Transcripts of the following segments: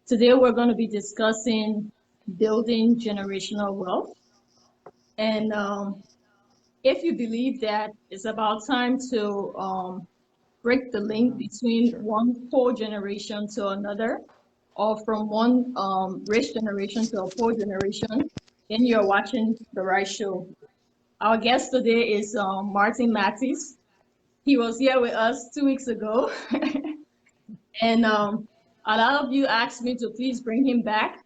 Today we're going to be discussing building generational wealth. And if you believe that it's about time to break the link between Sure. one poor generation to another, or from one rich generation to a poor generation, then you're watching the right show. Our guest today is Martin Mattis. He was here with us 2 weeks ago. And a lot of you asked me to please bring him back.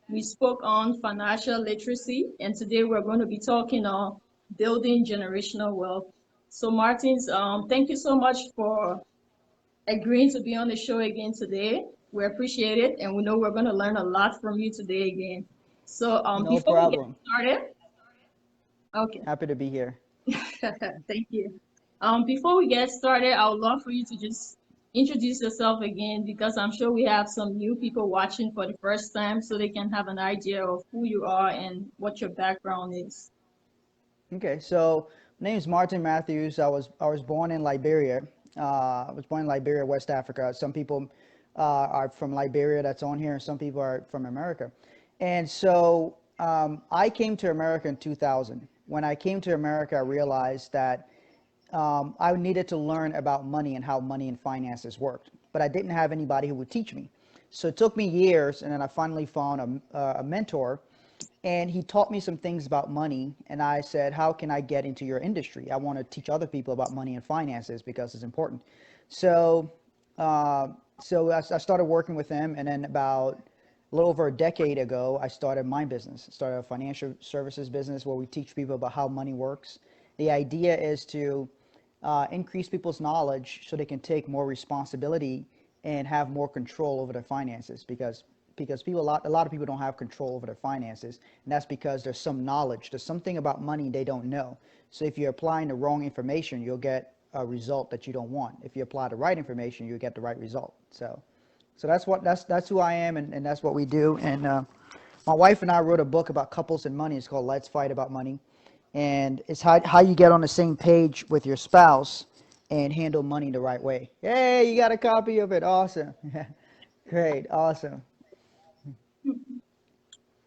We spoke on financial literacy, and today we're going to be talking on building generational wealth. So, Martins, thank you so much for agreeing to be on the show again today. We appreciate it, and we know we're going to learn a lot from you today again. So, No before we get problem. started, okay, Happy to be here. thank you. Before we get started, I would love for you to just introduce yourself again because I'm sure we have some new people watching for the first time so they can have an idea of who you are and what your background is. Okay, so my name is Martin Matthews. I was born in Liberia. I was born in Liberia, West Africa. Some people are from Liberia that's on here, and some people are from America. And so I came to America in 2000. When I came to America, I realized that I needed to learn about money and how money and finances worked, but I didn't have anybody who would teach me. So it took me years, and then I finally found a mentor, and he taught me some things about money. And I said, how can I get into your industry? I want to teach other people about money and finances because it's important. So, uh, so I started working with him, and then about a little over a decade ago, I started my business. I started a financial services business where we teach people about how money works. The idea is to increase people's knowledge so they can take more responsibility and have more control over their finances because people a lot of people don't have control over their finances, and that's because there's some knowledge, there's something about money they don't know. So if you're applying the wrong information, you'll get a result that you don't want. If you apply the right information, you'll get the right result. So that's who I am, and that's what we do. And my wife and I wrote a book about couples and money. It's called Let's Fight About Money, and it's how you get on the same page with your spouse and handle money the right way. Hey, you got a copy of it? Awesome. Great, awesome.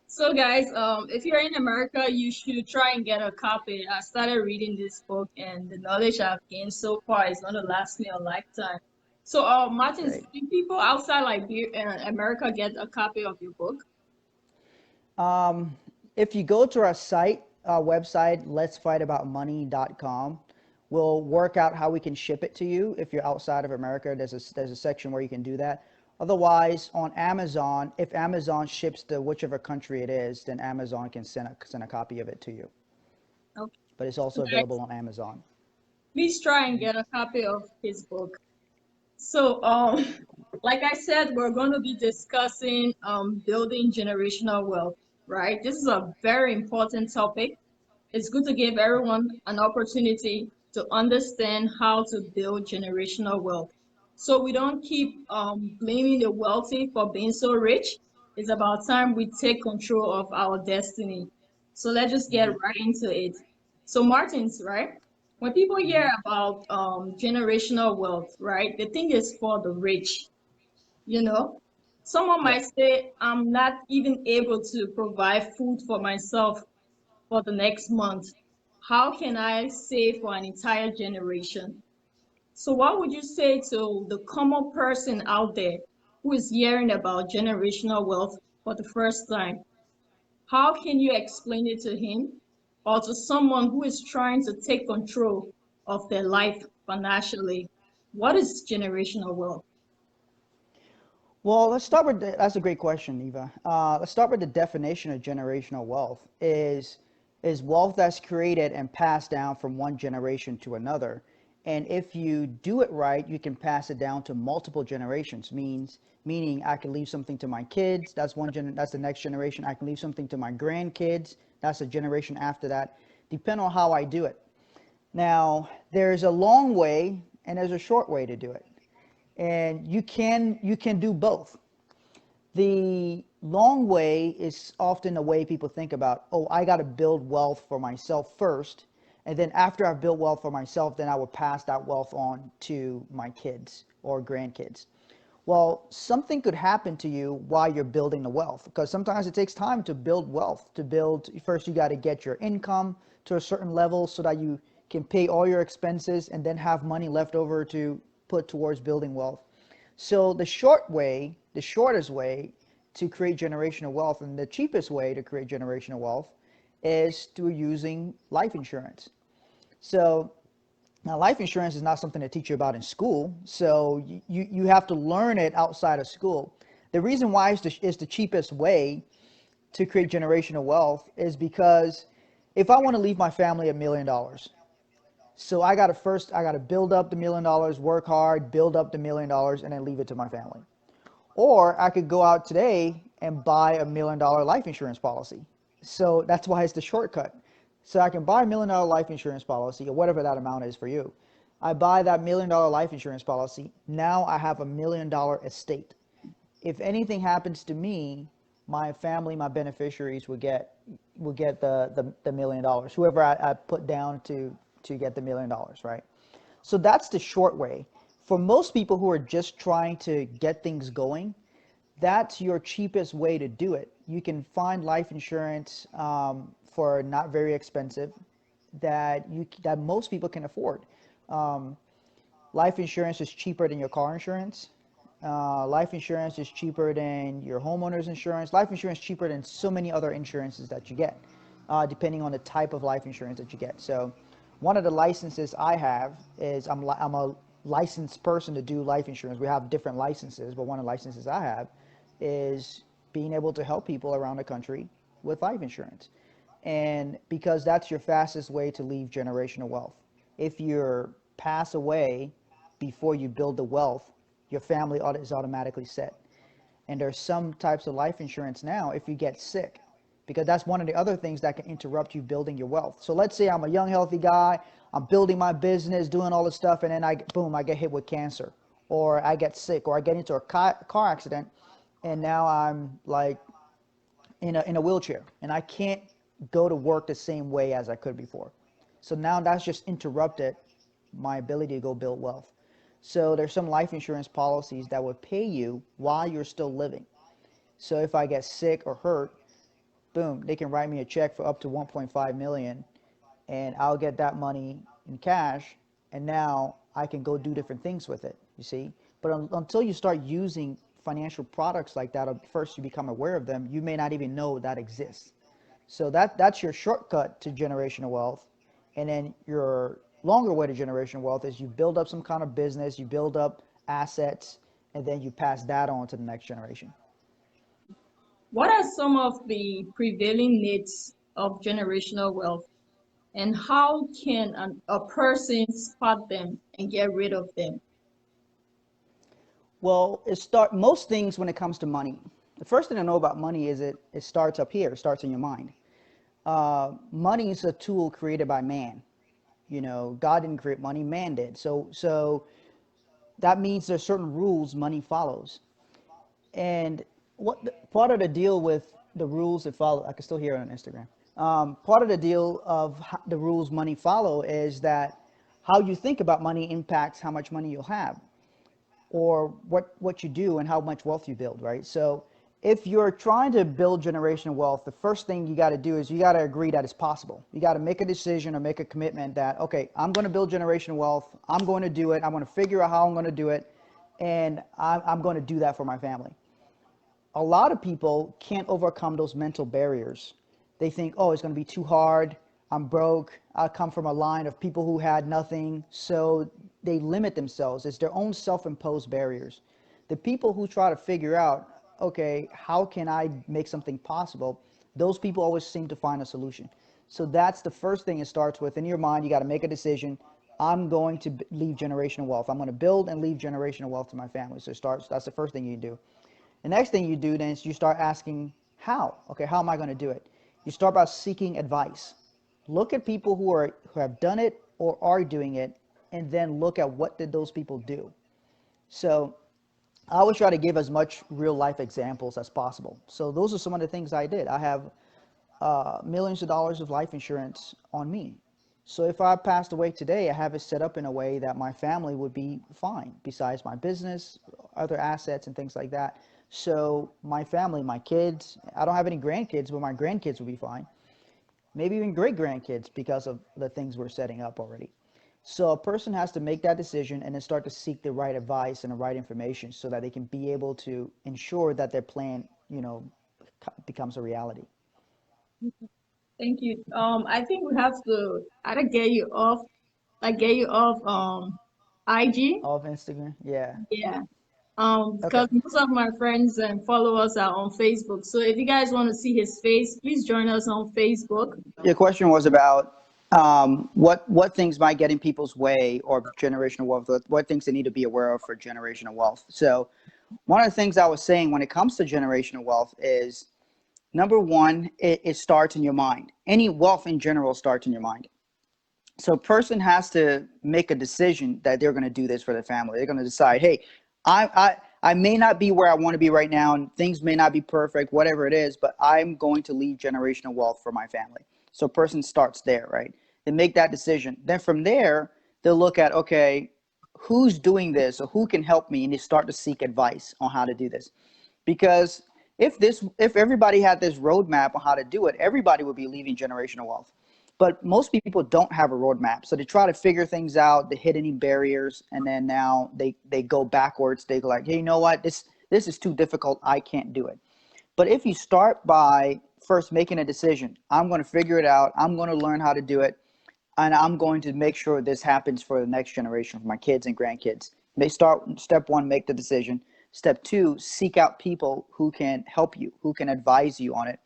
So, guys, if you're in America, you should try and get a copy. I started reading this book, and the knowledge I've gained so far is going to last me a lifetime. So, Martins, Great. do people outside America get a copy of your book? Um, if you go to our site, our website, letsfightaboutmoney.com, we'll work out how we can ship it to you. If you're outside of America, there's a section where you can do that. Otherwise, on Amazon, if Amazon ships to whichever country it is, then Amazon can send a copy of it to you. Okay. But it's So, also guys, available on Amazon. please try and get a copy of his book. So, like I said, we're going to be discussing building generational wealth, right? This is a very important topic. It's good to give everyone an opportunity to understand how to build generational wealth. So we don't keep blaming the wealthy for being so rich. It's about time we take control of our destiny. So let's just get Hmm. right into it. So Martins, right? When people hear Hmm. about generational wealth, right, they think it's for the rich, you know. Someone Yeah. might say, I'm not even able to provide food for myself for the next month. How can I save for an entire generation? So, what would you say to the common person out there who is hearing about generational wealth for the first time? How can you explain it to him or to someone who is trying to take control of their life financially? What is generational wealth? Well, let's start with that's a great question, Eva. Let's start with the definition of generational wealth. Is wealth that's created and passed down from one generation to another. And if you do it right, you can pass it down to multiple generations. Meaning I can leave something to my kids. That's the next generation. I can leave something to my grandkids. That's a generation after that. Depend on how I do it. Now, there's a long way and there's a short way to do it, and you can do both. The long way is often the way people think about, oh, I got to build wealth for myself first, and then after I've built wealth for myself, then I will pass that wealth on to my kids or grandkids. Well, something could happen to you while you're building the wealth, because sometimes it takes time to build wealth. To build, first you got to get your income to a certain level so that you can pay all your expenses and then have money left over to put towards building wealth. So the shortest way to create generational wealth and the cheapest way to create generational wealth is through using life insurance. So now, life insurance is not something they teach you about in school, so you have to learn it outside of school. The reason why it's the cheapest way to create generational wealth is because if I want to leave my family $1 million, so I got to build up the $1 million, work hard, build up the $1 million, and then leave it to my family. Or I could go out today and buy $1 million life insurance policy. So that's why it's the shortcut. So I can buy $1 million life insurance policy, or whatever that amount is for you. I buy that $1 million life insurance policy. Now I have $1 million estate. If anything happens to me, my family, my beneficiaries will get the $1 million. Whoever I put down to get the $1 million, right? So that's the short way. For most people who are just trying to get things going, that's your cheapest way to do it. You can find life insurance for not very expensive that most people can afford. Um, Life insurance is cheaper than your car insurance. Life insurance is cheaper than your homeowner's insurance. Life insurance is cheaper than so many other insurances that you get, depending on the type of life insurance that you get. So one of the licenses I have is I'm a licensed person to do life insurance. We have different licenses, but one of the licenses I have is being able to help people around the country with life insurance. And because that's your fastest way to leave generational wealth. If you pass away before you build the wealth, your family is automatically set. And there's some types of life insurance now if you get sick, because that's one of the other things that can interrupt you building your wealth. So let's say I'm a young, healthy guy, I'm building my business, doing all this stuff, and then I get hit with cancer, or I get sick, or I get into a car accident, and now I'm like in a wheelchair, and I can't go to work the same way as I could before. So now that's just interrupted my ability to go build wealth. So there's some life insurance policies that would pay you while you're still living. So if I get sick or hurt, boom, they can write me a check for up to 1.5 million, and I'll get that money in cash, and now I can go do different things with it, you see. But until you start using financial products like that, or first you become aware of them, you may not even know that exists. So that's your shortcut to generational wealth. And then your longer way to generational wealth is you build up some kind of business, you build up assets, and then you pass that on to the next generation. What are some of the prevailing needs of generational wealth, and how can a person spot them and get rid of them? Well, most things when it comes to money. The first thing to know about money is it starts up here, it starts in your mind. Money is a tool created by man. You know, God didn't create money, man did. So that means there's certain rules money follows. And part of the deal with the rules that follow, I can still hear it on Instagram. Part of the deal of the rules money follow is that how you think about money impacts how much money you'll have, or what you do and how much wealth you build, right? So if you're trying to build generational wealth, the first thing you got to do is you got to agree that it's possible. You got to make a decision or make a commitment that, okay, I'm going to build generational wealth. I'm going to do it. I'm going to figure out how I'm going to do it. And I'm going to do that for my family. A lot of people can't overcome those mental barriers. They think, oh, it's going to be too hard. I'm broke. I come from a line of people who had nothing. So they limit themselves. It's their own self-imposed barriers. The people who try to figure out, okay, how can I make something possible? Those people always seem to find a solution. So that's the first thing it starts with. In your mind, you got to make a decision. I'm going to leave generational wealth. I'm going to build and leave generational wealth to my family. So that's the first thing you do. The next thing you do then is you start asking how. Okay, how am I going to do it? You start by seeking advice. Look at people who have done it or are doing it, and then look at what did those people do. So I always try to give as much real life examples as possible. So those are some of the things I did. I have millions of dollars of life insurance on me. So if I passed away today, I have it set up in a way that my family would be fine, besides my business, other assets, and things like that. So my family, my kids, I don't have any grandkids, but my grandkids will be fine. Maybe even great grandkids because of the things we're setting up already. So a person has to make that decision and then start to seek the right advice and the right information so that they can be able to ensure that their plan, becomes a reality. Thank you. I think we have to either get you off, IG. Off Instagram, yeah. Yeah. Okay. Because most of my friends and followers are on Facebook. So if you guys want to see his face, please join us on Facebook. Your question was about what things might get in people's way or generational wealth. What things they need to be aware of for generational wealth. So one of the things I was saying when it comes to generational wealth is number one, it starts in your mind. Any wealth in general starts in your mind. So a person has to make a decision that they're going to do this for their family. They're going to decide, hey, I may not be where I want to be right now, and things may not be perfect, whatever it is, but I'm going to leave generational wealth for my family. So a person starts there, right? They make that decision. Then from there, they'll look at, okay, who's doing this or who can help me, and they start to seek advice on how to do this. Because if everybody had this roadmap on how to do it, everybody would be leaving generational wealth. But most people don't have a roadmap, so they try to figure things out, they hit any barriers, and then now they go backwards. They go like, hey, you know what, this is too difficult, I can't do it. But if you start by first making a decision, I'm going to figure it out, I'm going to learn how to do it, and I'm going to make sure this happens for the next generation, for my kids and grandkids. They start step one, make the decision. Step two, seek out people who can help you, who can advise you on it,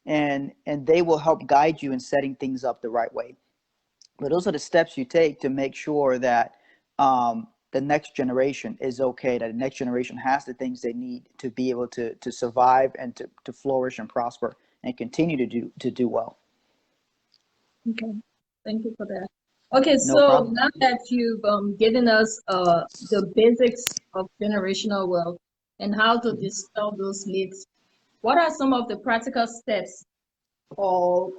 and they will help guide you in setting things up the right way. But those are the steps you take to make sure that the next generation is okay, that the next generation has the things they need to be able to survive and to flourish and prosper and continue to do well. Okay. Thank you for that. Okay, No so problem. now that you've given us the basics of generational wealth and how to dispel those myths, what are some of the practical steps or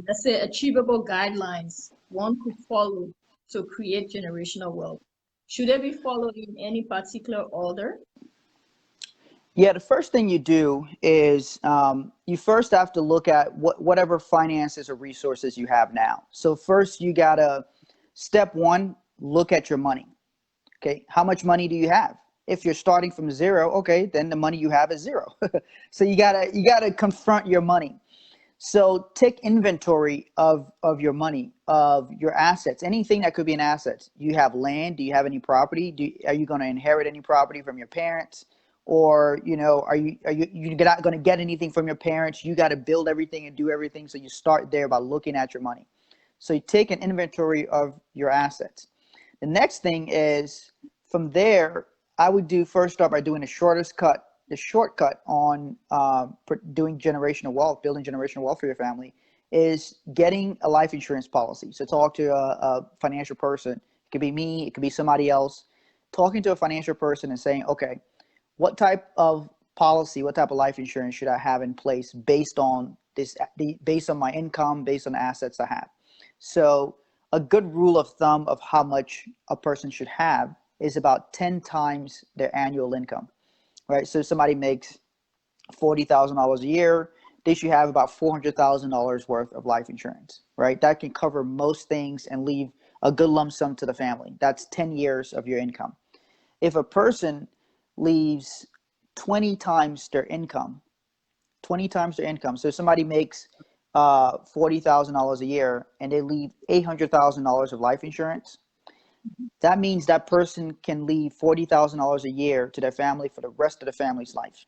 let's say achievable guidelines one could follow to create generational wealth? Should they be followed in any particular order? Yeah, the first thing you do is you first have to look at whatever finances or resources you have now. So first you gotta step one, look at your money. Okay, how much money do you have? If you're starting from zero, okay, then the money you have is zero. So you gotta confront your money. So take inventory of your money, of your assets, anything that could be an asset. You have land. Do you have any property? Are you going to inherit any property from your parents? Or, you're not going to get anything from your parents? You got to build everything and do everything. So you start there by looking at your money. So you take an inventory of your assets. The next thing is from there, I would do first start by doing the shortcut on doing generational wealth, building generational wealth for your family is getting a life insurance policy. So talk to a financial person. It could be me, it could be somebody else. Talking to a financial person and saying, okay, what type of policy, what type of life insurance should I have in place based on my income, based on the assets I have? So a good rule of thumb of how much a person should have is about 10 times their annual income, right? So if somebody makes $40,000 a year, they should have about $400,000 worth of life insurance, right? That can cover most things and leave a good lump sum to the family. That's 10 years of your income. If a person leaves 20 times their income, 20 times their income, so if somebody makes $40,000 a year and they leave $800,000 of life insurance, that means that person can leave $40,000 a year to their family for the rest of the family's life.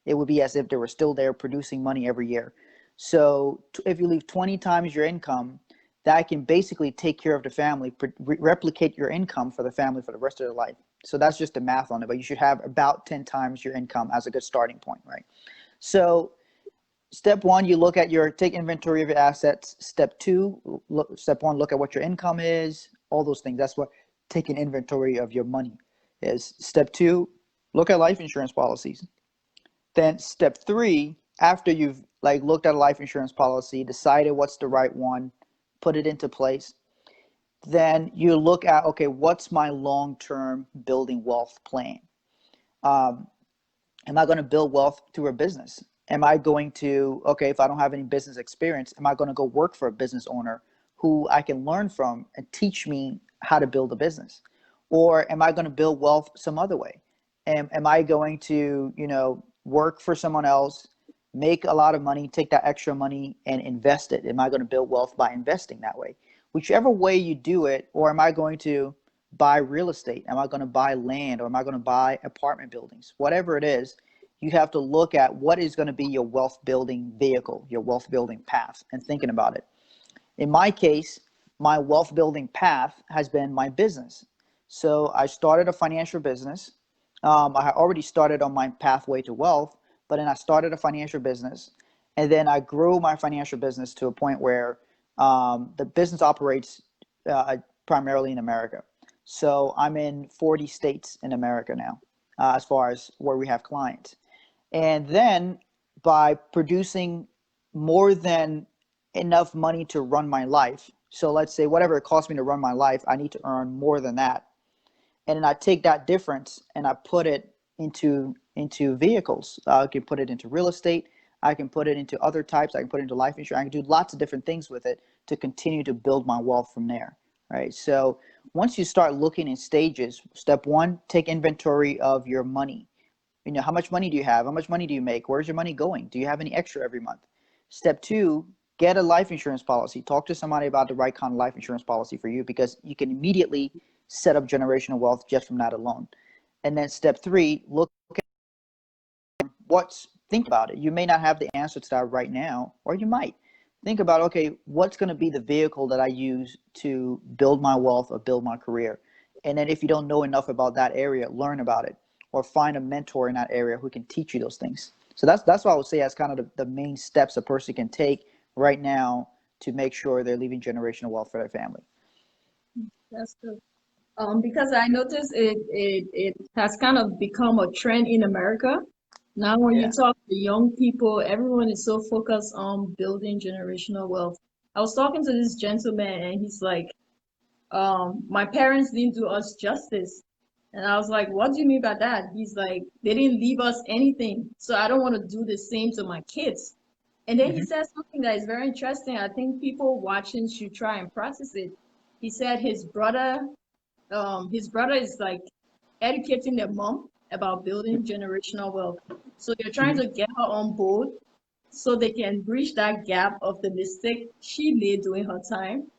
It would be as if they were still there producing money every year. So if you leave 20 times your income, that can basically take care of the family, replicate your income for the family for the rest of their life. So that's just the math on it, but you should have about 10 times your income as a good starting point, right? So step one, you take inventory of your assets. Step one, look at what your income is, all those things. That's what taking inventory of your money is. Step two, look at life insurance policies. Then step three, after you've looked at a life insurance policy, decided what's the right one, put it into place. then you look at, okay, what's my long-term building wealth plan? Um, am I going to build wealth through a business? Am I going to, okay, if I don't have any business experience, am I going to go work for a business owner who I can learn from and teach me how to build a business? Or am I going to build wealth some other way? Am I going to, work for someone else, make a lot of money, take that extra money and invest it? Am I going to build wealth by investing that way? Whichever way you do it, or am I going to buy real estate? Am I going to buy land, or am I going to buy apartment buildings? Whatever it is, you have to look at what is going to be your wealth building vehicle, your wealth building path, and thinking about it. In my case, my wealth building path has been my business. So I started a financial business. I had already started on my pathway to wealth, but then I started a financial business, and then I grew my financial business to a point where the business operates primarily in America. So I'm in 40 states in America now, as far as where we have clients. And then by producing more than enough money to run my life. So let's say whatever it costs me to run my life, I need to earn more than that. And then I take that difference and I put it into vehicles. I can put it into real estate. I can put it into other types. I can put it into life insurance. I can do lots of different things with it to continue to build my wealth from there. Right. So once you start looking in stages, step one, take inventory of your money. How much money do you have? How much money do you make? Where's your money going? Do you have any extra every month? Step two, get a life insurance policy. Talk to somebody about the right kind of life insurance policy for you, because you can immediately set up generational wealth just from that alone. And then step three, look at think about it. You may not have the answer to that right now, or you might. Think about, okay, what's going to be the vehicle that I use to build my wealth or build my career? And then if you don't know enough about that area, learn about it, or find a mentor in that area who can teach you those things. So that's what I would say as kind of the main steps a person can take right now to make sure they're leaving generational wealth for their family. That's good. Because I noticed it has kind of become a trend in America. Now, when you Yeah. talk to young people, everyone is so focused on building generational wealth. I was talking to this gentleman, and he's like, my parents didn't do us justice. And I was like, what do you mean by that? He's like, they didn't leave us anything. So I don't want to do the same to my kids. And then he Mm-hmm. said something that is very interesting. I think people watching should try and practice it. He said his brother is like educating their mom about building generational wealth. So they're trying Mm-hmm. to get her on board so they can bridge that gap of the mistake she made during her time,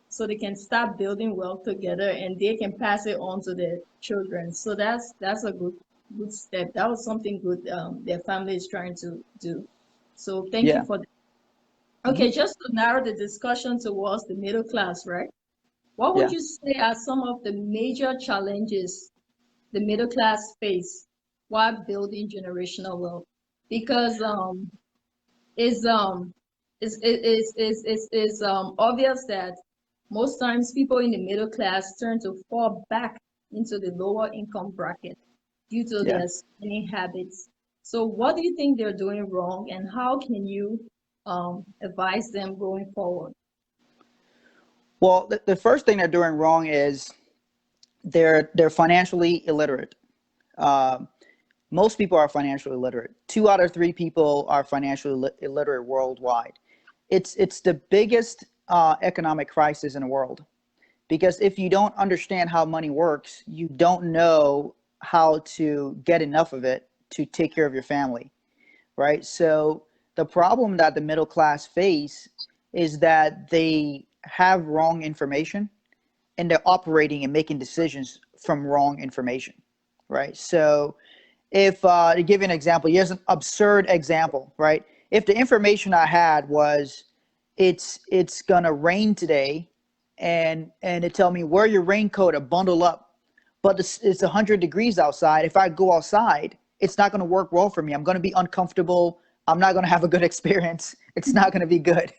so they can start building wealth together and they can pass it on to their children. So that's a good step. That was something good their family is trying to do. So thank you Yeah. for that. Mm-hmm. Okay, just to narrow the discussion towards the middle class, right? What would Yeah. you say are some of the major challenges the middle class face while building generational wealth? Because is obvious that most times people in the middle class turn to fall back into the lower income bracket due to Yeah. their spending habits. So what do you think they're doing wrong, and how can you advise them going forward? Well, the first thing they're doing wrong is they're financially illiterate. Um, Most people are financially illiterate. 2 out of 3 people are financially illiterate worldwide. It's the biggest economic crisis in the world, because if you don't understand how money works, you don't know how to get enough of it to take care of your family, right? So the problem that the middle class face is that they have wrong information, and they're operating and making decisions from wrong information, right? So if to give you an example, here's an absurd example, right? If the information I had was it's gonna rain today, and it tell me wear your raincoat or bundle up, but it's 100 degrees outside. If I go outside, it's not gonna work well for me. I'm gonna be uncomfortable. I'm not gonna have a good experience. It's not gonna be good.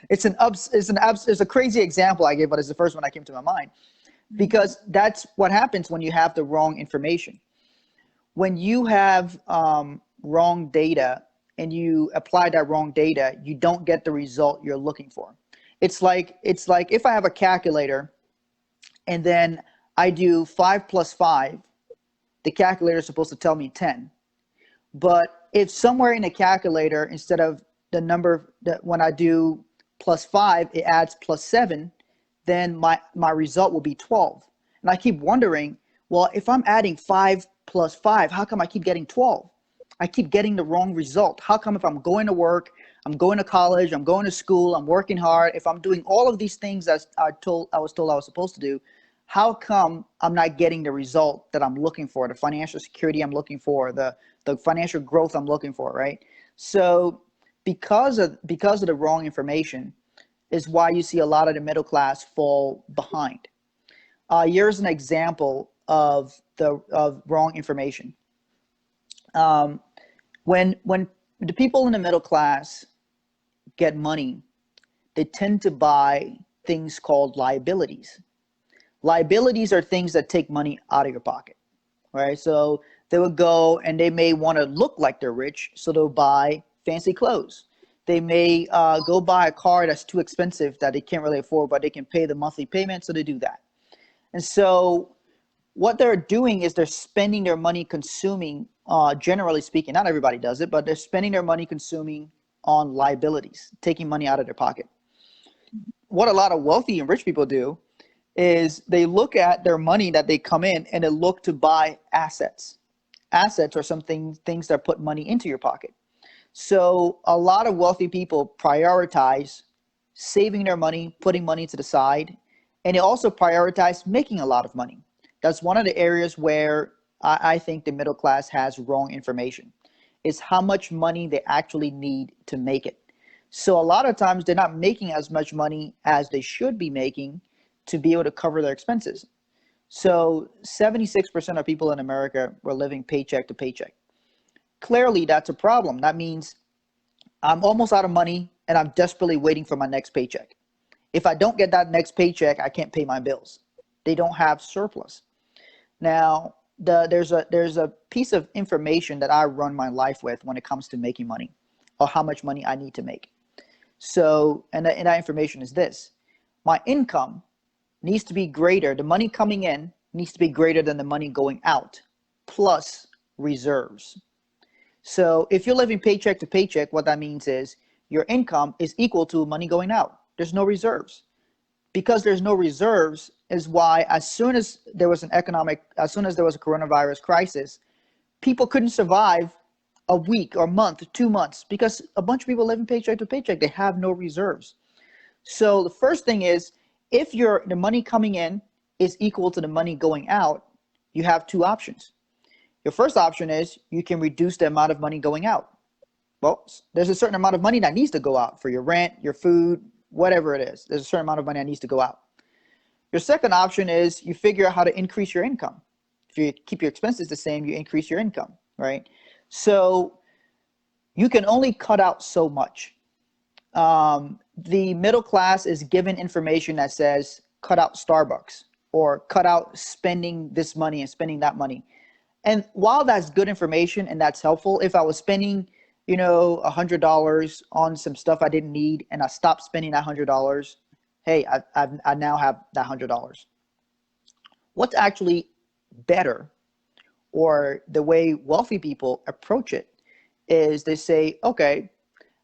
It's a crazy example I gave, but it's the first one that came to my mind, Mhm. because that's what happens when you have the wrong information. When you have wrong data and you apply that wrong data, you don't get the result you're looking for. It's like if I have a calculator and then I do 5 plus 5, the calculator is supposed to tell me 10. But if somewhere in the calculator, instead of the number that when I do plus 5, it adds plus 7, then my result will be 12. And I keep wondering, well, if I'm adding 5 plus 5, how come I keep getting 12? I keep getting the wrong result. How come if I'm going to work, I'm going to college, I'm going to school, I'm working hard, if I'm doing all of these things that I was told I was supposed to do, how come I'm not getting the result that I'm looking for, the financial security I'm looking for, the financial growth I'm looking for, right? So because of the wrong information is why you see a lot of the middle class fall behind. Here's an example of wrong information. When the people in the middle class get money, they tend to buy things called liabilities. Liabilities are things that take money out of your pocket, right? So they would go and they may want to look like they're rich, so they'll buy fancy clothes. They may go buy a car that's too expensive that they can't really afford, but they can pay the monthly payment, so they do that. And so what they're doing is they're spending their money consuming, generally speaking, not everybody does it, but they're spending their money consuming on liabilities, taking money out of their pocket. What a lot of wealthy and rich people do is they look at their money that they come in and they look to buy assets. Assets are things that put money into your pocket. So a lot of wealthy people prioritize saving their money, putting money to the side, and they also prioritize making a lot of money. That's one of the areas where I think the middle class has wrong information, is how much money they actually need to make it. So a lot of times they're not making as much money as they should be making to be able to cover their expenses. So 76% of people in America were living paycheck to paycheck. Clearly, that's a problem. That means I'm almost out of money and I'm desperately waiting for my next paycheck. If I don't get that next paycheck, I can't pay my bills. They don't have surplus. Now, there's a piece of information that I run my life with when it comes to making money, or how much money I need to make. So, and that information is this: my income needs to be greater. The money coming in needs to be greater than the money going out, plus reserves. So if you're living paycheck to paycheck, what that means is your income is equal to money going out. There's no reserves. Because there's no reserves is why as soon as there was a coronavirus crisis, people couldn't survive a week or month, 2 months, because a bunch of people living paycheck to paycheck, they have no reserves. So the first thing is, if the money coming in is equal to the money going out, you have two options. Your first option is you can reduce the amount of money going out. Well, there's a certain amount of money that needs to go out for your rent, your food, whatever it is. There's a certain amount of money that needs to go out. Your second option is you figure out how to increase your income. If you keep your expenses the same, you increase your income, right? So you can only cut out so much. The middle class is given information that says cut out Starbucks or cut out spending this money and spending that money. And while that's good information and that's helpful, if I was spending, $100 on some stuff I didn't need and I stopped spending that $100, hey, I now have that $100. What's actually better, or the way wealthy people approach it, is they say, okay,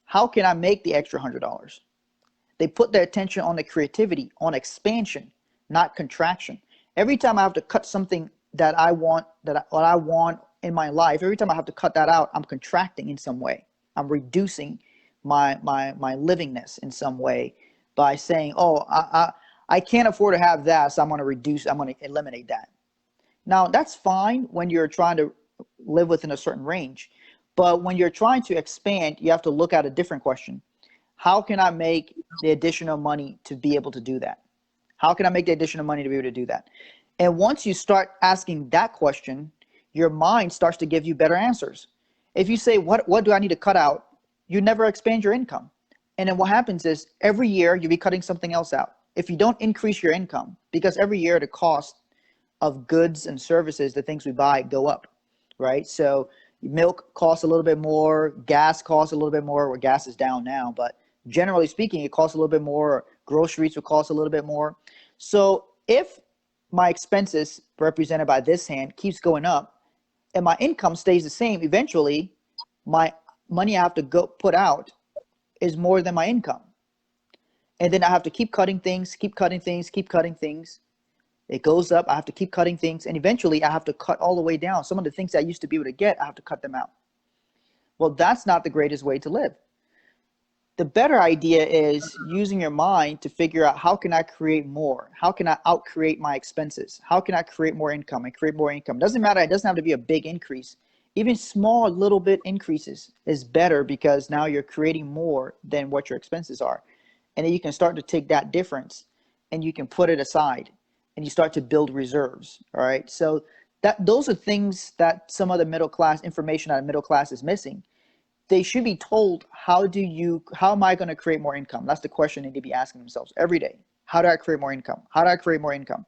how can I make the extra $100? They put their attention on the creativity, on expansion, not contraction. Every time I have to cut something that I want, what I want in my life, every time I have to cut that out, I'm contracting in some way. I'm reducing my livingness in some way by saying, oh, I can't afford to have that, so I'm going to eliminate that. Now, that's fine when you're trying to live within a certain range. But when you're trying to expand, you have to look at a different question. How can I make the additional money to be able to do that? How can I make the additional money to be able to do that? And once you start asking that question, your mind starts to give you better answers. If you say, what do I need to cut out? You never expand your income. And then what happens is every year you'll be cutting something else out. If you don't increase your income, because every year the cost of goods and services, the things we buy, go up, right? So milk costs a little bit more, gas costs a little bit more, where gas is down now, but generally speaking, it costs a little bit more. Groceries will cost a little bit more. So if my expenses represented by this hand keeps going up and my income stays the same, eventually my money I have to go put out is more than my income. And then I have to keep cutting things, keep cutting things, keep cutting things. It goes up. I have to keep cutting things. And eventually I have to cut all the way down. Some of the things I used to be able to get, I have to cut them out. Well, that's not the greatest way to live. The better idea is using your mind to figure out, how can I create more? How can I outcreate my expenses? How can I create more income and create more income? Doesn't matter. It doesn't have to be a big increase. Even small little bit increases is better, because now you're creating more than what your expenses are. And then you can start to take that difference and you can put it aside and you start to build reserves. All right. So those are things that some of the middle class information that the middle class is missing. They should be told, how am I going to create more income? That's the question they need to be asking themselves every day. How do I create more income? How do I create more income?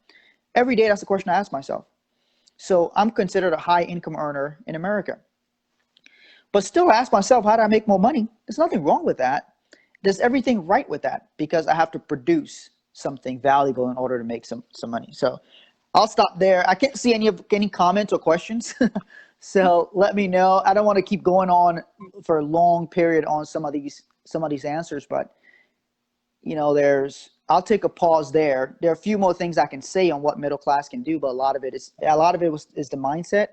Every day, that's the question I ask myself. So I'm considered a high income earner in America, but still ask myself, how do I make more money? There's nothing wrong with that. There's everything right with that, because I have to produce something valuable in order to make some money. So I'll stop there. I can't see any comments or questions. So let me know. I don't want to keep going on for a long period on some of these answers, but I'll take a pause there. There are a few more things I can say on what middle class can do, but a lot of it is the mindset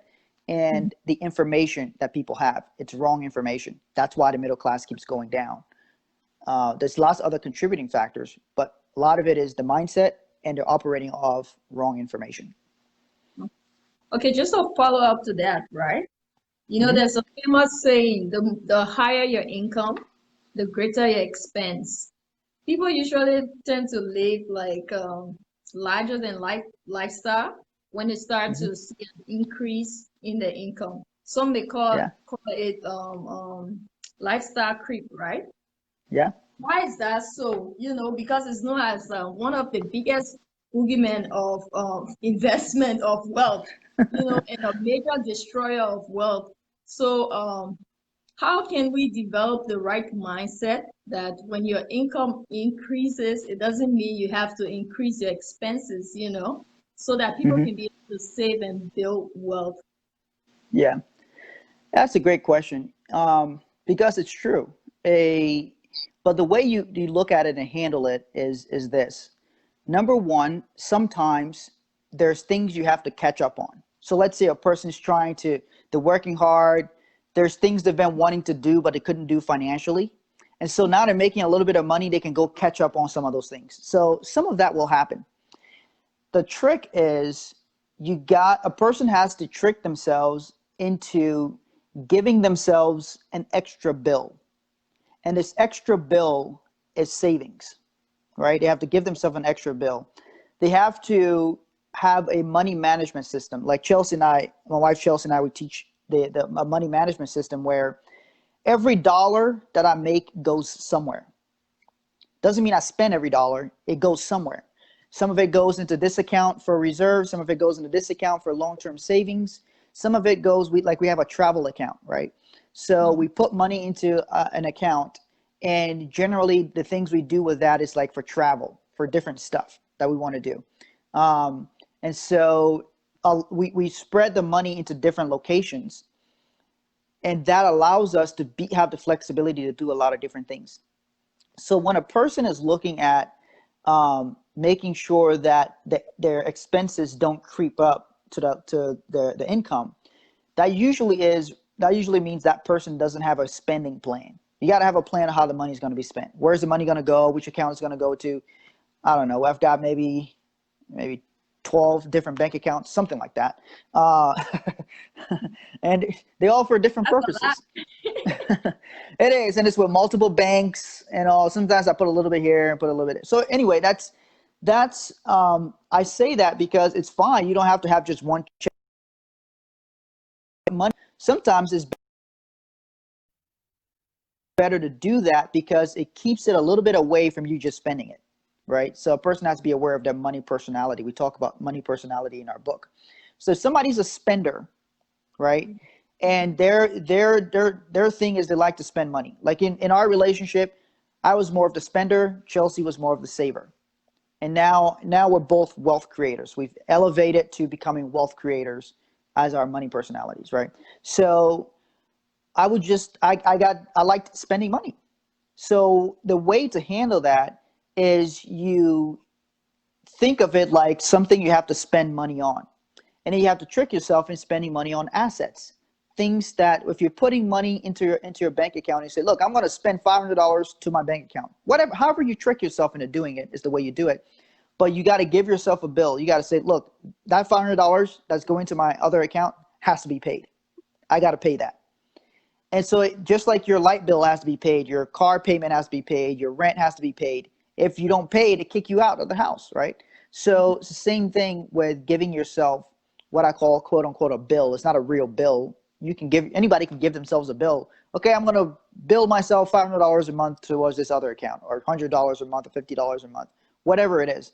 and the information that people have. It's wrong information. That's why the middle class keeps going down. There's lots of other contributing factors, but a lot of it is the mindset, and they're operating off wrong information. Okay, just a follow up to that, right? Mm-hmm. There's a famous saying, the higher your income, the greater your expense. People usually tend to live like larger than life lifestyle when they start Mm-hmm. to see an increase in the income. Some may call Yeah. it lifestyle creep, right? Yeah. Why is that so? Because it's known as one of the biggest boogeymen of investment of wealth, and a major destroyer of wealth. So, how can we develop the right mindset that when your income increases, it doesn't mean you have to increase your expenses, so that people Mm-hmm. can be able to save and build wealth? Yeah. That's a great question, because it's true. But the way you look at it and handle it is this. Number one, sometimes there's things you have to catch up on. So let's say a person's they're working hard. There's things they've been wanting to do, but they couldn't do financially. And so now they're making a little bit of money. They can go catch up on some of those things. So some of that will happen. The trick is, a person has to trick themselves into giving themselves an extra bill. And this extra bill is savings, right? They have to give themselves an extra bill. They have to have a money management system. Like my wife Chelsea and I would teach a money management system where every dollar that I make goes somewhere. Doesn't mean I spend every dollar. It goes somewhere. Some of it goes into this account for reserve. Some of it goes into this account for long-term savings. Some of it goes, we have a travel account, right? So we put money into an account, and generally the things we do with that is like for travel, for different stuff that we want to do. And so we spread the money into different locations, and that allows us to have the flexibility to do a lot of different things. So when a person is looking at making sure that their expenses don't creep up to the income, that usually means that person doesn't have a spending plan. You got to have a plan of how the money is going to be spent. Where's the money going to go? Which account is going to go to? I don't know. I've got maybe 12 different bank accounts, something like that. And they all for different purposes. It is, and it's with multiple banks and all. Sometimes I put a little bit here and put a little bit. So anyway, that's I say that because it's fine. You don't have to have just one check. Money sometimes it's better to do that because it keeps it a little bit away from you just spending it, right? So a person has to be aware of their money personality. We talk about money personality in our book. So if somebody's a spender, right? And their thing is they like to spend money. Like in our relationship, I was more of the spender, Chelsea was more of the saver. And now we're both wealth creators. We've elevated to becoming wealth creators as our money personalities, right? So I liked spending money. So the way to handle that is you think of it like something you have to spend money on. And then you have to trick yourself in spending money on assets. Things that if you're putting money into your bank account and you say, look, I'm going to spend $500 to my bank account. Whatever, however you trick yourself into doing it is the way you do it. But you got to give yourself a bill. You got to say, look, that $500 that's going to my other account has to be paid. I got to pay that. And so just like your light bill has to be paid, your car payment has to be paid, your rent has to be paid. If you don't pay it, they kick you out of the house, right? So it's the same thing with giving yourself what I call quote unquote a bill. It's not a real bill. Anybody can give themselves a bill. Okay, I'm going to bill myself $500 a month towards this other account, or $100 a month, or $50 a month, whatever it is.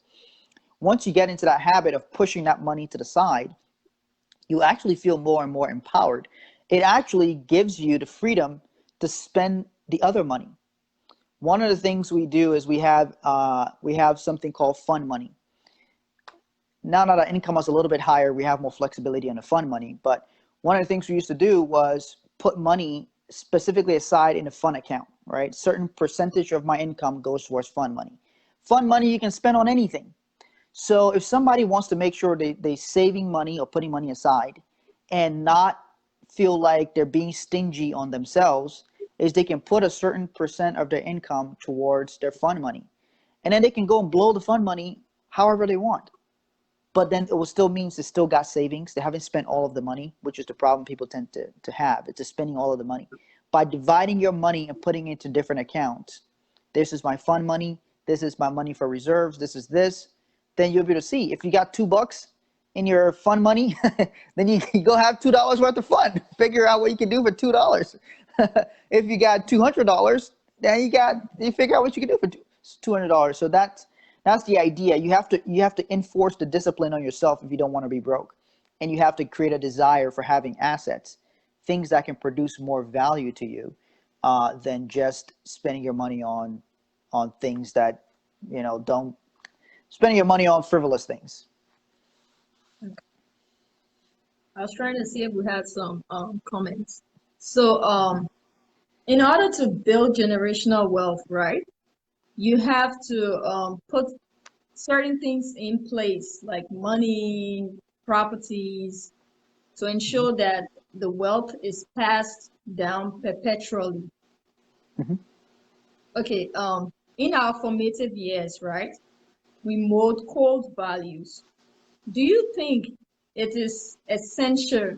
Once you get into that habit of pushing that money to the side, you actually feel more and more empowered. It actually gives you the freedom to spend the other money. One of the things we do is we have something called fun money. Now that our income is a little bit higher, we have more flexibility on the fun money. But one of the things we used to do was put money specifically aside in a fun account, right? Certain percentage of my income goes towards fun money. Fun money you can spend on anything. So if somebody wants to make sure they saving money or putting money aside and not feel like they're being stingy on themselves, is they can put a certain percent of their income towards their fun money. And then they can go and blow the fun money however they want. But then it will still means they still got savings. They haven't spent all of the money, which is the problem people tend to have. It's just spending all of the money. By dividing your money and putting it into different accounts, this is my fun money, this is my money for reserves, this is this, then you'll be able to see. If you got $2 in your fun money, then you go have $2 worth of fun. Figure out what you can do for $2. If you got $200, then you figure out what you can do for $200. So that's the idea. You have to enforce the discipline on yourself if you don't want to be broke, and you have to create a desire for having assets, things that can produce more value to you than just spending your money on things that don't spending your money on frivolous things. I was trying to see if we had some comments. So in order to build generational wealth, right, you have to put certain things in place like money, properties, to ensure that the wealth is passed down perpetually. Mm-hmm. Okay, in our formative years, right, we mold core values. Do you think it is essential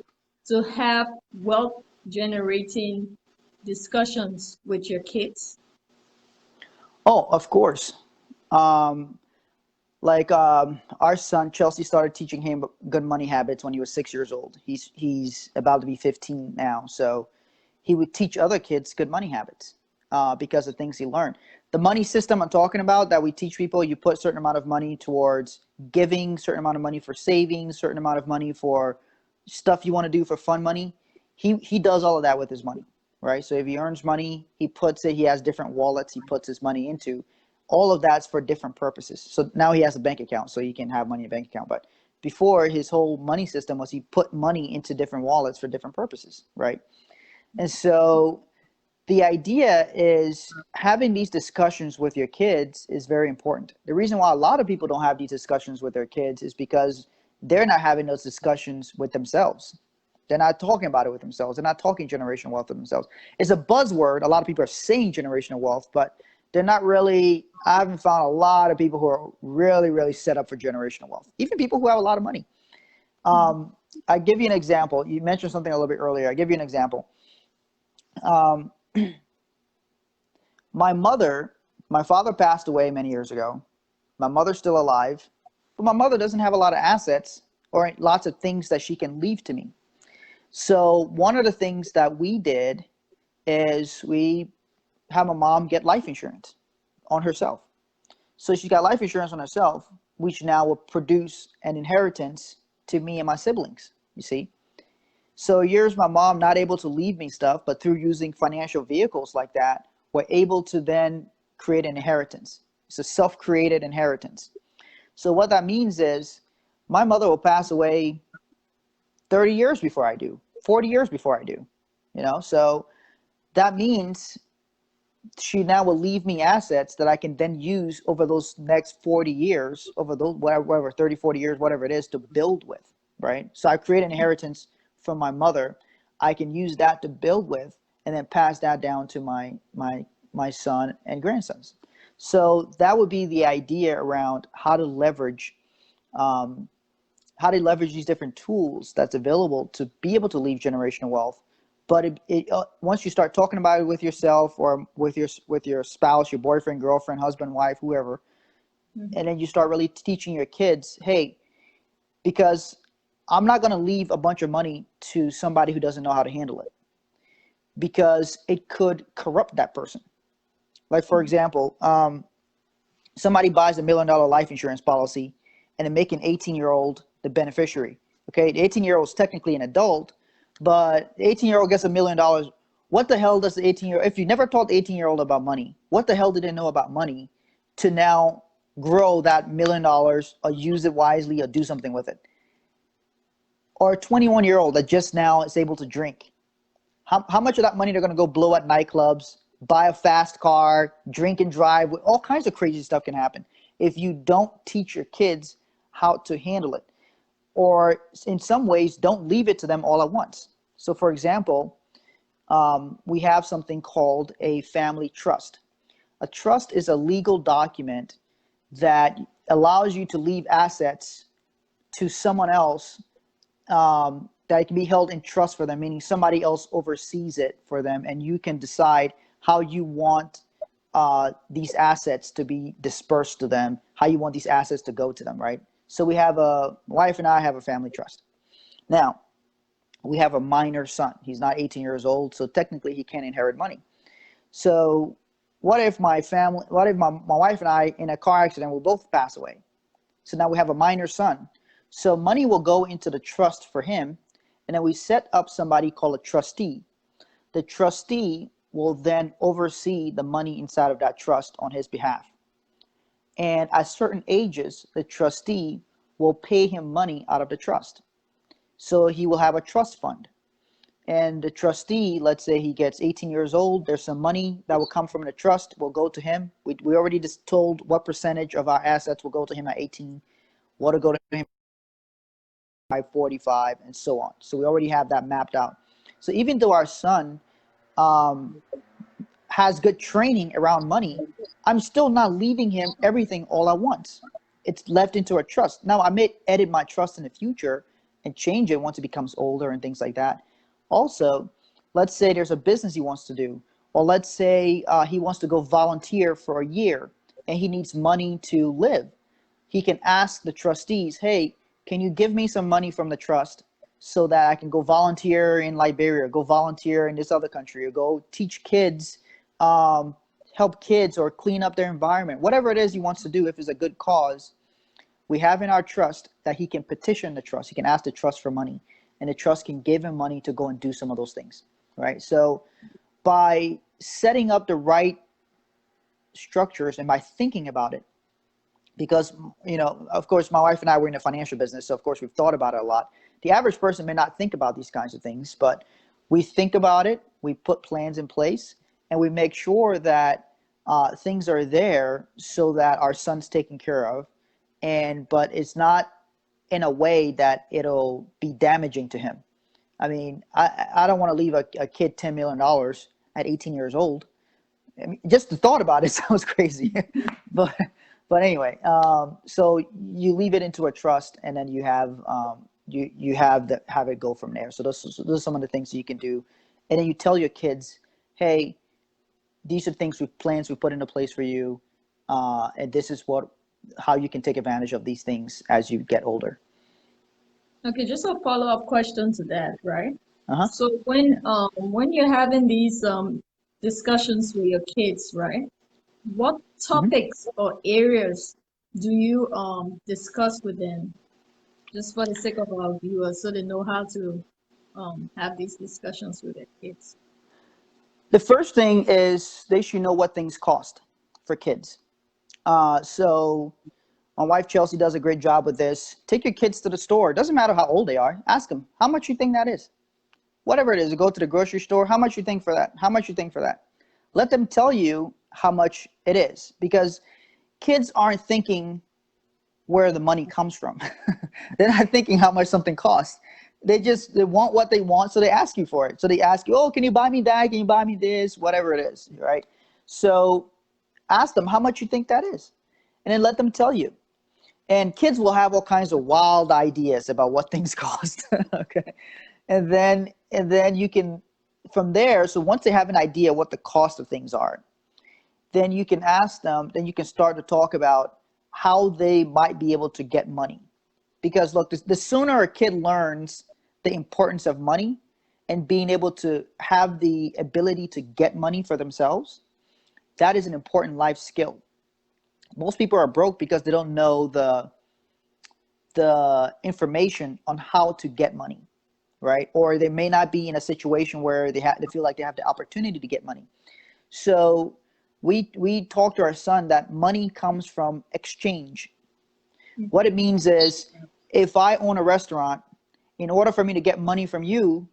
to have wealth generating discussions with your kids? Oh, of course. Um, like our son Chelsea started teaching him good money habits when he was 6 years old. He's about to be 15 now, so he would teach other kids good money habits because of things he learned. The money system I'm talking about that we teach people, you put a certain amount of money towards giving, certain amount of money for savings, certain amount of money for stuff you want to do for fun money. He does all of that with his money, right? So if he earns money, he has different wallets he puts his money into. All of that's for different purposes. So now he has a bank account, so he can have money in a bank account. But before, his whole money system was he put money into different wallets for different purposes, right? And so the idea is having these discussions with your kids is very important. The reason why a lot of people don't have these discussions with their kids is because they're not having those discussions with themselves. They're not talking about it with themselves. They're not talking generational wealth with themselves. It's a buzzword. A lot of people are saying generational wealth, but they're not really. I haven't found a lot of people who are really, really set up for generational wealth. Even people who have a lot of money. I give you an example. You mentioned something a little bit earlier. I give you an example. Um, my father passed away many years ago. My mother's still alive, but my mother doesn't have a lot of assets or lots of things that she can leave to me. So one of the things that we did is we had my mom get life insurance on herself. So she got life insurance on herself, which now will produce an inheritance to me and my siblings, you see. So here's my mom not able to leave me stuff, but through using financial vehicles like that, we're able to then create an inheritance. It's a self-created inheritance. So what that means is my mother will pass away 30 years before I do, 40 years before I do, you know? So that means she now will leave me assets that I can then use over those next 40 years, over those whatever 30, 40 years, whatever it is, to build with, right? So I create an inheritance from my mother. I can use that to build with and then pass that down to my son and grandsons. So that would be the idea around um, how to leverage these different tools that's available to be able to leave generational wealth. But once you start talking about it with yourself or with your spouse, your boyfriend, girlfriend, husband, wife, whoever, and Mhm. then you start really teaching your kids, hey, because I'm not going to leave a bunch of money to somebody who doesn't know how to handle it, because it could corrupt that person. Like, for example, somebody buys $1 million life insurance policy and they make an 18-year-old the beneficiary. Okay, the 18-year-old is technically an adult, but the 18-year-old gets $1 million. What the hell does the 18-year-old, if you never taught the 18-year-old about money, what the hell did they know about money to now grow that $1 million or use it wisely or do something with it? Or a 21-year-old that just now is able to drink. How much of that money they're going to go blow at nightclubs, buy a fast car, drink and drive? All kinds of crazy stuff can happen if you don't teach your kids how to handle it. Or in some ways, don't leave it to them all at once. So, for example, we have something called a family trust. A trust is a legal document that allows you to leave assets to someone else, that it can be held in trust for them, meaning somebody else oversees it for them, and you can decide how you want these assets to be dispersed to them, how you want these assets to go to them, right? So my wife and I have a family trust. Now, we have a minor son. He's not 18 years old, so technically he can't inherit money. So what if my wife and I in a car accident will both pass away? So now we have a minor son. So money will go into the trust for him, and then we set up somebody called a trustee. The trustee will then oversee the money inside of that trust on his behalf. And at certain ages, the trustee will pay him money out of the trust. So he will have a trust fund. And the trustee, let's say he gets 18 years old, there's some money that will come from the trust, will go to him. We already just told what percentage of our assets will go to him at 18, what will go to him 45, and so on. So we already have that mapped out. So even though our son um, has good training around money, I'm still not leaving him everything all at once. It's left into a trust. Now, I may edit my trust in the future and change it once it becomes older and things like that. Also, let's say there's a business he wants to do, or let's say he wants to go volunteer for a year and he needs money to live. He can ask the trustees, hey, can you give me some money from the trust so that I can go volunteer in Liberia, go volunteer in this other country, or go teach kids, um, help kids, or clean up their environment, whatever it is he wants to do. If it's a good cause, we have in our trust that he can petition the trust. He can ask the trust for money, and the trust can give him money to go and do some of those things, right? So by setting up the right structures and by thinking about it, because of course my wife and I were in the financial business, so of course we've thought about it a lot. The average person may not think about these kinds of things, but we think about it, we put plans in place, and we make sure that things are there so that our son's taken care of, but it's not in a way that it'll be damaging to him. I mean, I don't want to leave a kid $10 million at 18 years old. I mean, just the thought about it sounds crazy, but anyway, so you leave it into a trust, and then you have it go from there. So those are some of the things that you can do, and then you tell your kids, hey, these are things plans we put into place for you, and this is how you can take advantage of these things as you get older. Okay, just a follow-up question to that, right? Uh huh. So when you're having these discussions with your kids, right? What Hmm. topics or areas do you discuss with them, just for the sake of our viewers, so they know how to have these discussions with their kids? The first thing is they should know what things cost for kids. So My wife Chelsea does a great job with this. Take your kids to the store. It doesn't matter how old they are. Ask them, how much you think that is? Whatever it is, go to the grocery store. How much you think for that? How much you think for that? Let them tell you how much it is, because kids aren't thinking where the money comes from. They're not thinking how much something costs. They want what they want, so they ask you for it. So they ask you, oh, can you buy me that? Can you buy me this? Whatever it is, right? So ask them how much you think that is, and then let them tell you. And kids will have all kinds of wild ideas about what things cost. Okay, and then you can, from there. So once they have an idea what the cost of things are, then you can ask them. Then you can start to talk about how they might be able to get money. Because look, the sooner a kid learns the importance of money and being able to have the ability to get money for themselves, that is an important life skill. Most people are broke because they don't know the information on how to get money, right? Or they may not be in a situation where they feel like they have the opportunity to get money. So we talk to our son that money comes from exchange. What it means is, if I own a restaurant, in order for me to get money from you,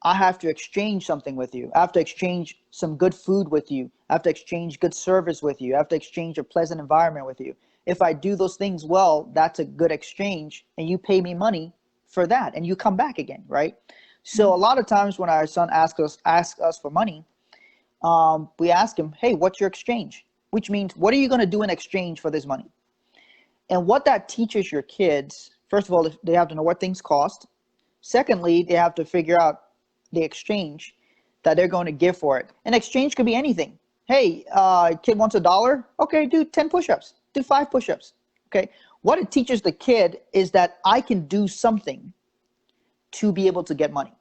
I have to exchange something with you. I have to exchange some good food with you. I have to exchange good service with you. I have to exchange a pleasant environment with you. If I do those things well, that's a good exchange, and you pay me money for that, and you come back again, right? So a lot of times when our son asks us for money, we ask him, hey, what's your exchange? Which means, what are you going to do in exchange for this money? And what that teaches your kids, first of all, they have to know what things cost. Secondly, they have to figure out the exchange that they're going to give for it. An exchange could be anything. Hey, kid wants $1. Okay, do 10 push-ups. Do 5 push-ups. Okay. What it teaches the kid is that I can do something to be able to get money.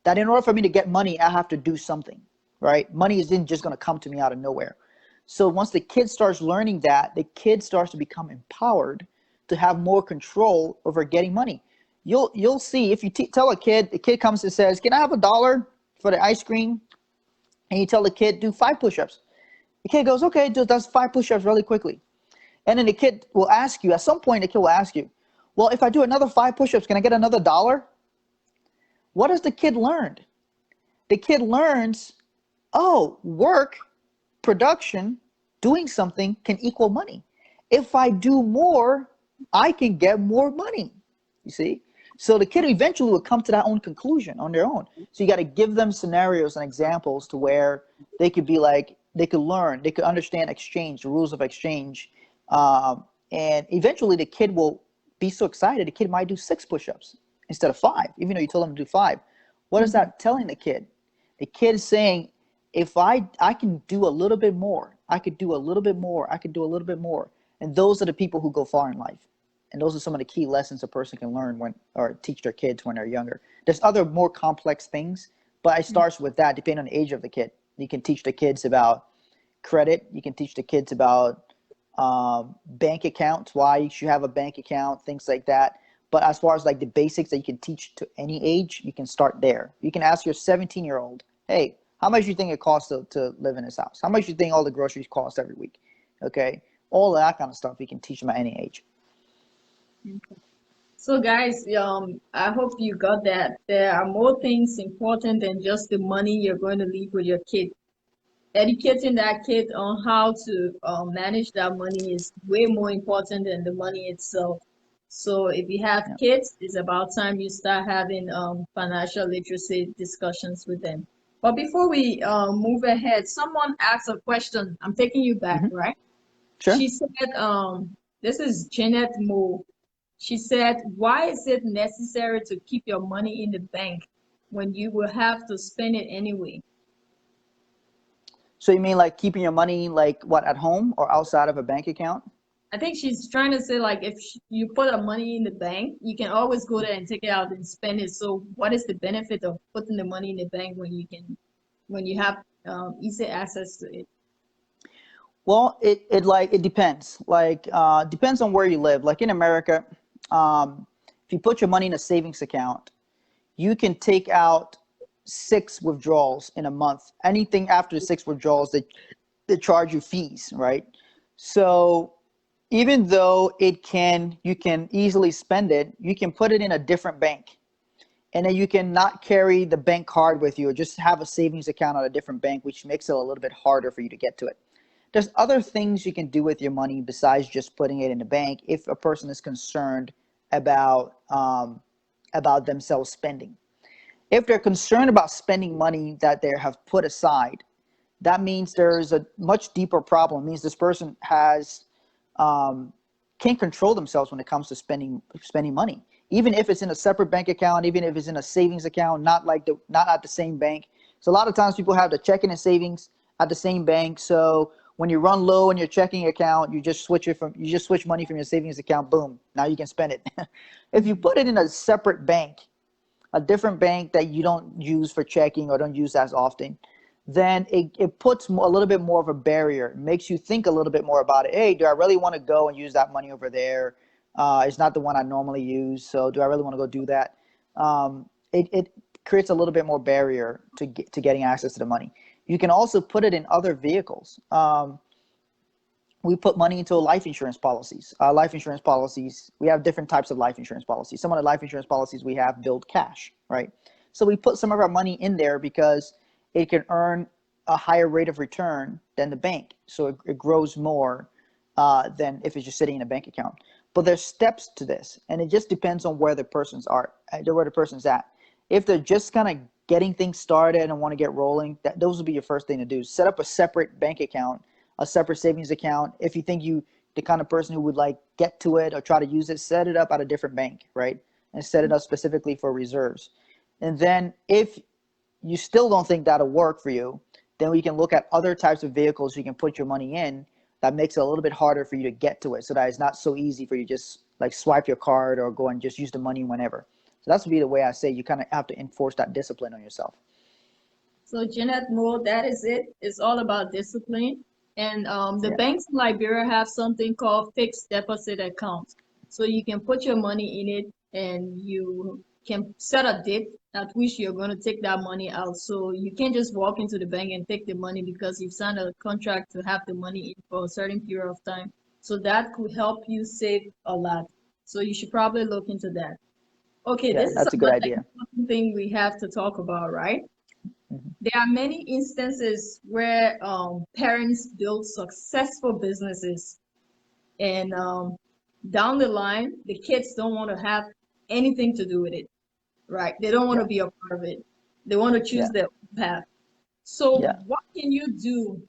That in order for me to get money, I have to do something, right? Money isn't just going to come to me out of nowhere. So once the kid starts learning that, the kid starts to become empowered to have more control over getting money. You'll see, if you tell a kid, the kid comes and says, can I have $1 for the ice cream? And you tell the kid, do 5 push-ups. The kid goes, okay, does 5 push-ups really quickly. And then the kid will ask you, at some point the kid will ask you, well, if I do another 5 push-ups, can I get another $1? What has the kid learned? The kid learns, oh, work, production, doing something can equal money. If I do more, I can get more money. You see? So the kid eventually will come to that own conclusion on their own. So you got to give them scenarios and examples to where they could be like, they could learn, they could understand exchange, the rules of exchange. And eventually the kid will be so excited, the kid might do 6 push-ups instead of 5, even though you told them to do 5. What is that telling the kid? The kid is saying, if I can do a little bit more, I could do a little bit more, I could do a little bit more. And those are the people who go far in life. And those are some of the key lessons a person can learn or teach their kids when they're younger. There's other more complex things, but it starts with that, depending on the age of the kid. You can teach the kids about credit. You can teach the kids about bank accounts, why you should have a bank account, things like that. But as far as like the basics that you can teach to any age, you can start there. You can ask your 17-year-old, hey, how much do you think it costs to live in this house? How much do you think all the groceries cost every week? Okay, all of that kind of stuff you can teach them at any age. So guys, I hope you got that. There are more things important than just the money you're going to leave with your kid. Educating that kid on how to manage that money is way more important than the money itself. So if you have Yeah. kids, it's about time you start having financial literacy discussions with them. But before we move ahead, someone asked a question. I'm taking you back, Hmm. right? Sure. She said, this is Janet Moore. She said, why is it necessary to keep your money in the bank when you will have to spend it anyway? So you mean like keeping your money like what, at home or outside of a bank account? I think she's trying to say, like, if you put a money in the bank, you can always go there and take it out and spend it. So what is the benefit of putting the money in the bank when you have easy access to it? Well, it depends. Like depends on where you live. Like in America, if you put your money in a savings account, you can take out 6 withdrawals in a month. Anything after 6 withdrawals, they charge you fees, right? So even though you can easily spend it, you can put it in a different bank. And then you can not carry the bank card with you or just have a savings account at a different bank, which makes it a little bit harder for you to get to it. There's other things you can do with your money besides just putting it in the bank if a person is concerned about themselves spending. If they're concerned about spending money that they have put aside, that means there's a much deeper problem. It means this person has um, can't control themselves when it comes to spending money. Even if it's in a separate bank account, even if it's in a savings account, not at the same bank. So a lot of times people have the checking and savings at the same bank. So when you run low in your checking account, you just switch money from your savings account. Boom, now you can spend it. If you put it in a separate bank, a different bank that you don't use for checking or don't use as often, then it puts a little bit more of a barrier. It makes you think a little bit more about it. Hey, do I really want to go and use that money over there? It's not the one I normally use, so do I really want to go do that? It creates a little bit more barrier to getting access to the money. You can also put it in other vehicles. We put money into life insurance policies. Life insurance policies, we have different types of life insurance policies. Some of the life insurance policies we have build cash, right? So we put some of our money in there because it can earn a higher rate of return than the bank. So it grows more than if it's just sitting in a bank account. But there's steps to this, and it just depends on where the person's at. If they're just kind of getting things started and want to get rolling, those would be your first thing to do. Set up a separate bank account, a separate savings account. If you think the kind of person who would like get to it or try to use it, set it up at a different bank, right? And set it up specifically for reserves. And then if you still don't think that'll work for you, then we can look at other types of vehicles you can put your money in that makes it a little bit harder for you to get to it, so that it's not so easy for you to just like swipe your card or go and just use the money whenever. So that's would be the way I say you kind of have to enforce that discipline on yourself. So Jeanette Moore, that is it. It's all about discipline. And the Yeah. banks in Liberia have something called fixed deposit accounts. So you can put your money in it and you can set a date at which you're going to take that money out. So you can't just walk into the bank and take the money because you've signed a contract to have the money in for a certain period of time. So that could help you save a lot. So you should probably look into that. Okay, Yeah, this is that's a good another idea. important thing we have to talk about, right? Mhm. There are many instances where parents build successful businesses, and down the line, the kids don't want to have anything to do with it, right? They don't want to Yeah, be a part of it. They want to choose yeah, their own path. So, yeah. what can you do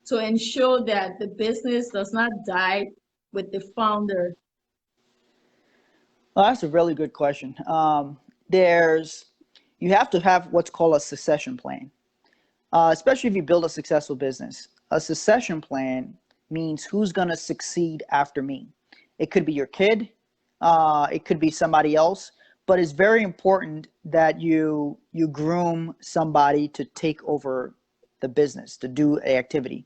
to ensure that the business does not die with the founder? Well, that's a really good question. There's You have to have what's called a succession plan, especially if you build a successful business. A succession plan means who's going to succeed after me. It could be your kid, it could be somebody else, but it's very important that you groom somebody to take over the business, to do a activity.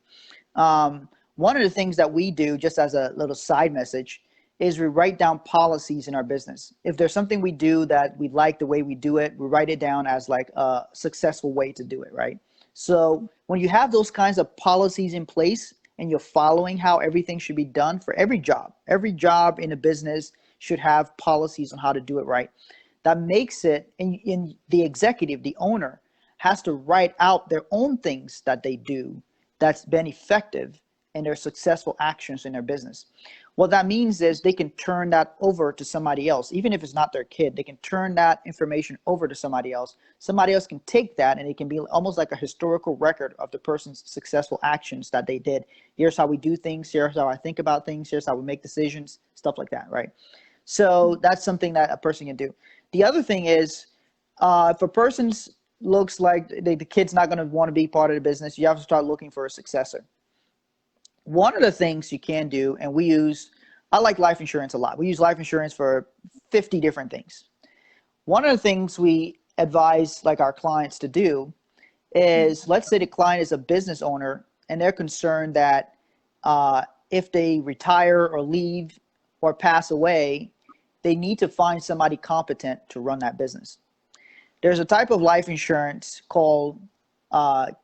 One of the things that we do, just as a little side message, is we write down policies in our business. If there's something we do that we like the way we do it, we write it down as like a successful way to do it, right? So when you have those kinds of policies in place and you're following how everything should be done for every job in a business should have policies on how to do it right. That makes it, in the executive, the owner, has to write out their own things that they do that's been effective in their successful actions in their business. What that means is they can turn that over to somebody else. Even if it's not their kid, they can turn that information over to somebody else. Somebody else can take that and it can be almost like a historical record of the person's successful actions that they did. Here's how we do things. Here's how I think about things. Here's how we make decisions, stuff like that, right? So that's something that a person can do. The other thing is, if a person's looks like the kid's not going to want to be part of the business, you have to start looking for a successor. One of the things you can do, and I like life insurance a lot. We use life insurance for 50 different things. One of the things we advise like our clients to do is, let's say the client is a business owner and they're concerned that if they retire or leave or pass away, they need to find somebody competent to run that business. There's a type of life insurance called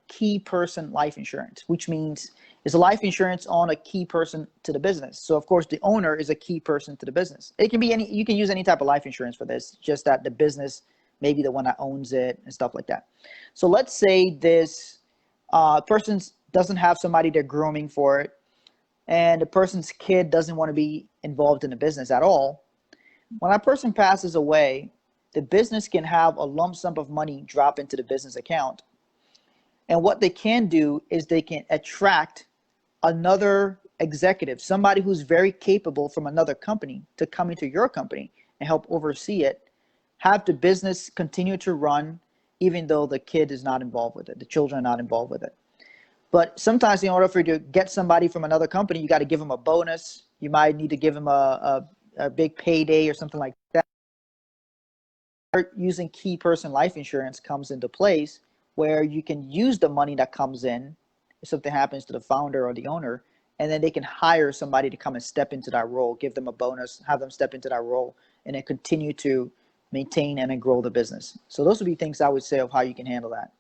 key person life insurance, which means Is a life insurance on a key person to the business? So of course the owner is a key person to the business. It can be any, you can use any type of life insurance for this, just that the business may be the one that owns it and stuff like that. So let's say this person doesn't have somebody they're grooming for it, and the person's kid doesn't want to be involved in the business at all. When that person passes away, the business can have a lump sum of money drop into the business account. And what they can do is they can attract another executive, somebody who's very capable from another company, to come into your company and help oversee it, have the business continue to run even though the kid is not involved with it, the children are not involved with it. But sometimes in order for you to get somebody from another company, you got to give them a bonus. You might need to give them a big payday or something like that. Using key person life insurance comes into place, where you can use the money that comes in if something happens to the founder or the owner, and then they can hire somebody to come and step into that role, give them a bonus, have them step into that role, and then continue to maintain and then grow the business. So those would be things I would say of how you can handle that.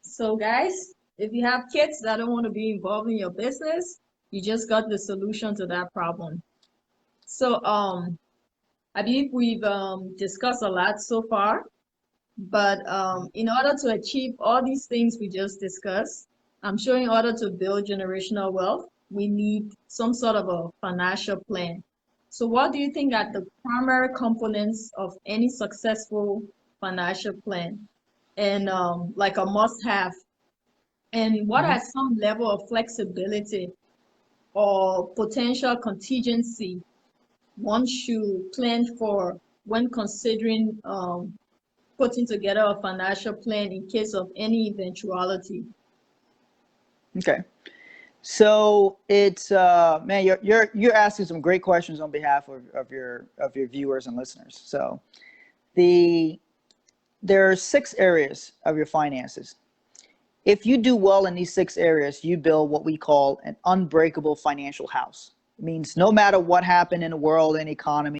So guys, if you have kids that don't want to be involved in your business, you just got the solution to that problem. So I believe we've discussed a lot so far, but in order to achieve all these things we just discussed, I'm sure in order to build generational wealth, we need some sort of a financial plan. So what do you think are the primary components of any successful financial plan, and like a must-have? And what Mm-hmm. are some level of flexibility or potential contingency one should plan for when considering putting together a financial plan in case of any eventuality? Okay. So it's man, you're asking some great questions on behalf of your viewers and listeners. So the there are 6 areas of your finances. If you do well in these 6 areas, you build what we call an unbreakable financial house. It means no matter what happened in the world and economy,